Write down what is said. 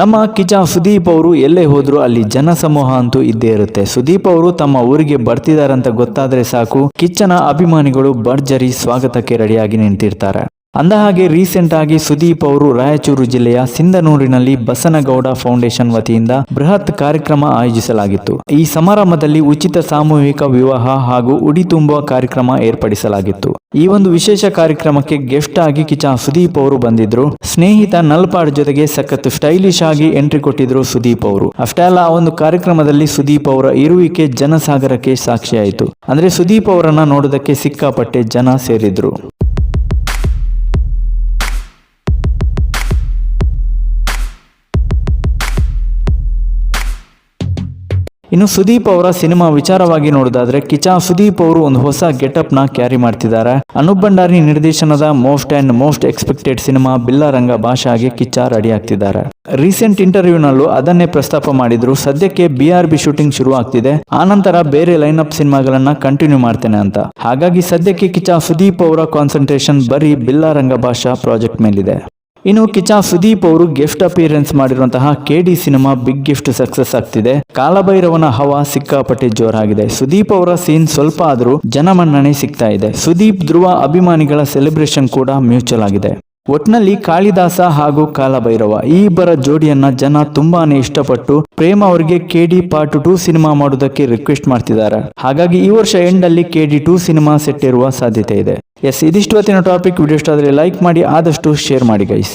ನಮ್ಮ ಕಿಚ್ಚ ಸುದೀಪ್ ಅವರು ಎಲ್ಲೇ ಹೋದ್ರು ಅಲ್ಲಿ ಜನಸಮೂಹ ಅಂತೂ ಇದ್ದೇ ಇರುತ್ತೆ. ಸುದೀಪ್ ಅವರು ತಮ್ಮ ಊರಿಗೆ ಬರ್ತಿದಾರಂತ ಗೊತ್ತಾದ್ರೆ ಸಾಕು, ಕಿಚ್ಚನ ಅಭಿಮಾನಿಗಳು ಭರ್ಜರಿ ಸ್ವಾಗತಕ್ಕೆ ರೆಡಿಯಾಗಿ ನಿಂತಿರ್ತಾರೆ. ಅಂದಹಾಗೆ ರೀಸೆಂಟ್ ಆಗಿ ಸುದೀಪ್ ಅವರು ರಾಯಚೂರು ಜಿಲ್ಲೆಯ ಸಿಂಧನೂರಿನಲ್ಲಿ ಬಸನಗೌಡ ಫೌಂಡೇಶನ್ ವತಿಯಿಂದ ಬೃಹತ್ ಕಾರ್ಯಕ್ರಮ ಆಯೋಜಿಸಲಾಗಿತ್ತು. ಈ ಸಮಾರಂಭದಲ್ಲಿ ಉಚಿತ ಸಾಮೂಹಿಕ ವಿವಾಹ ಹಾಗೂ ಉಡಿ ತುಂಬುವ ಕಾರ್ಯಕ್ರಮ ಏರ್ಪಡಿಸಲಾಗಿತ್ತು. ಈ ಒಂದು ವಿಶೇಷ ಕಾರ್ಯಕ್ರಮಕ್ಕೆ ಗೆಸ್ಟ್ ಆಗಿ ಕಿಚ್ಚ ಸುದೀಪ್ ಅವರು ಬಂದಿದ್ರು. ಸ್ನೇಹಿತ ನಲ್ಪಾಡ್ ಜೊತೆಗೆ ಸಖತ್ ಸ್ಟೈಲಿಶ್ ಆಗಿ ಎಂಟ್ರಿ ಕೊಟ್ಟಿದ್ರು ಸುದೀಪ್ ಅವರು. ಅಷ್ಟೇ ಅಲ್ಲ, ಆ ಒಂದು ಕಾರ್ಯಕ್ರಮದಲ್ಲಿ ಸುದೀಪ್ ಅವರ ಇರುವಿಕೆ ಜನಸಾಗರಕ್ಕೆ ಸಾಕ್ಷಿಯಾಯಿತು. ಅಂದ್ರೆ ಸುದೀಪ್ ಅವರನ್ನ ನೋಡೋದಕ್ಕೆ ಸಿಕ್ಕಾಪಟ್ಟೆ ಜನ ಸೇರಿದ್ರು. ಇನ್ನು ಸುದೀಪ್ ಅವರ ಸಿನಿಮಾ ವಿಚಾರವಾಗಿ ನೋಡೋದಾದ್ರೆ, ಕಿಚ್ಚ ಸುದೀಪ್ ಅವರು ಒಂದು ಹೊಸ ಗೆಟಪ್ ನ ಕ್ಯಾರಿ ಮಾಡ್ತಿದ್ದಾರೆ. ಅನೂಪ್ ಭಂಡಾರಿ ನಿರ್ದೇಶನದ ಮೋಸ್ಟ್ ಎಕ್ಸ್ಪೆಕ್ಟೆಡ್ ಸಿನಿಮಾ ಬಿಲ್ಲಾರಂಗ ಭಾಷಾಗೆ ಕಿಚ್ಚ ರೆಡಿ ಆಗ್ತಿದ್ದಾರೆ. ರೀಸೆಂಟ್ ಇಂಟರ್ವ್ಯೂನಲ್ಲೂ ಅದನ್ನೇ ಪ್ರಸ್ತಾಪ ಮಾಡಿದ್ರು. ಸದ್ಯಕ್ಕೆ BRB ಶೂಟಿಂಗ್ ಶುರು ಆಗ್ತಿದೆ, ಆನಂತರ ಬೇರೆ ಲೈನ್ ಅಪ್ ಸಿನಿಮಾಗಳನ್ನ ಕಂಟಿನ್ಯೂ ಮಾಡ್ತೇನೆ ಅಂತ. ಹಾಗಾಗಿ ಸದ್ಯಕ್ಕೆ ಕಿಚ್ಚ ಸುದೀಪ್ ಅವರ ಕಾನ್ಸಂಟ್ರೇಷನ್ ಬರೀ ಬಿಲ್ಲಾರಂಗ ಭಾಷಾ ಪ್ರಾಜೆಕ್ಟ್ ಮೇಲಿದೆ. ಇನ್ನು ಕಿಚ್ಚ ಸುದೀಪ್ ಅವರು ಗೆಸ್ಟ್ ಅಪಿಯರೆನ್ಸ್ ಮಾಡಿರುವಂತಹ KD cinema big gift success ಆಗ್ತಿದೆ. ಕಾಲಭೈರವನ ಹವಾ ಸಿಕ್ಕಾಪಟ್ಟೆ ಜೋರಾಗಿದೆ. ಸುದೀಪ್ ಅವರ ಸೀನ್ ಸ್ವಲ್ಪ ಆದ್ರೂ ಜನಮನ್ನಣೆ ಸಿಗ್ತಾ ಇದೆ. ಸುದೀಪ್ ಧ್ರುವ ಅಭಿಮಾನಿಗಳ ಸೆಲೆಬ್ರೇಷನ್ ಕೂಡ ಮ್ಯೂಚುವಲ್ ಆಗಿದೆ. ಒಟ್ನಲ್ಲಿ ಕಾಳಿದಾಸ ಹಾಗೂ ಕಾಲಭೈರವ ಈ ಇಬ್ಬರ ಜೋಡಿಯನ್ನ ಜನ ತುಂಬಾನೇ ಇಷ್ಟಪಟ್ಟು ಪ್ರೇಮ ಅವರಿಗೆ KD ಪಾರ್ಟ್ 2 ಸಿನಿಮಾ ಮಾಡೋದಕ್ಕೆ ರಿಕ್ವೆಸ್ಟ್ ಮಾಡ್ತಿದ್ದಾರೆ. ಹಾಗಾಗಿ ಈ ವರ್ಷ ಎಂಡ್ ಅಲ್ಲಿ KD 2 ಸಿನಿಮಾ ಸೆಟ್ ಇರುವ ಸಾಧ್ಯತೆ ಇದೆ. ಇದಿಷ್ಟು ಹೊತ್ತಿನ ಟಾಪಿಕ್. ವಿಡಿಯೋ ಇಷ್ಟ ಆದರೆ ಲೈಕ್ ಮಾಡಿ, ಆದಷ್ಟು ಶೇರ್ ಮಾಡಿ ಗೈಸ್.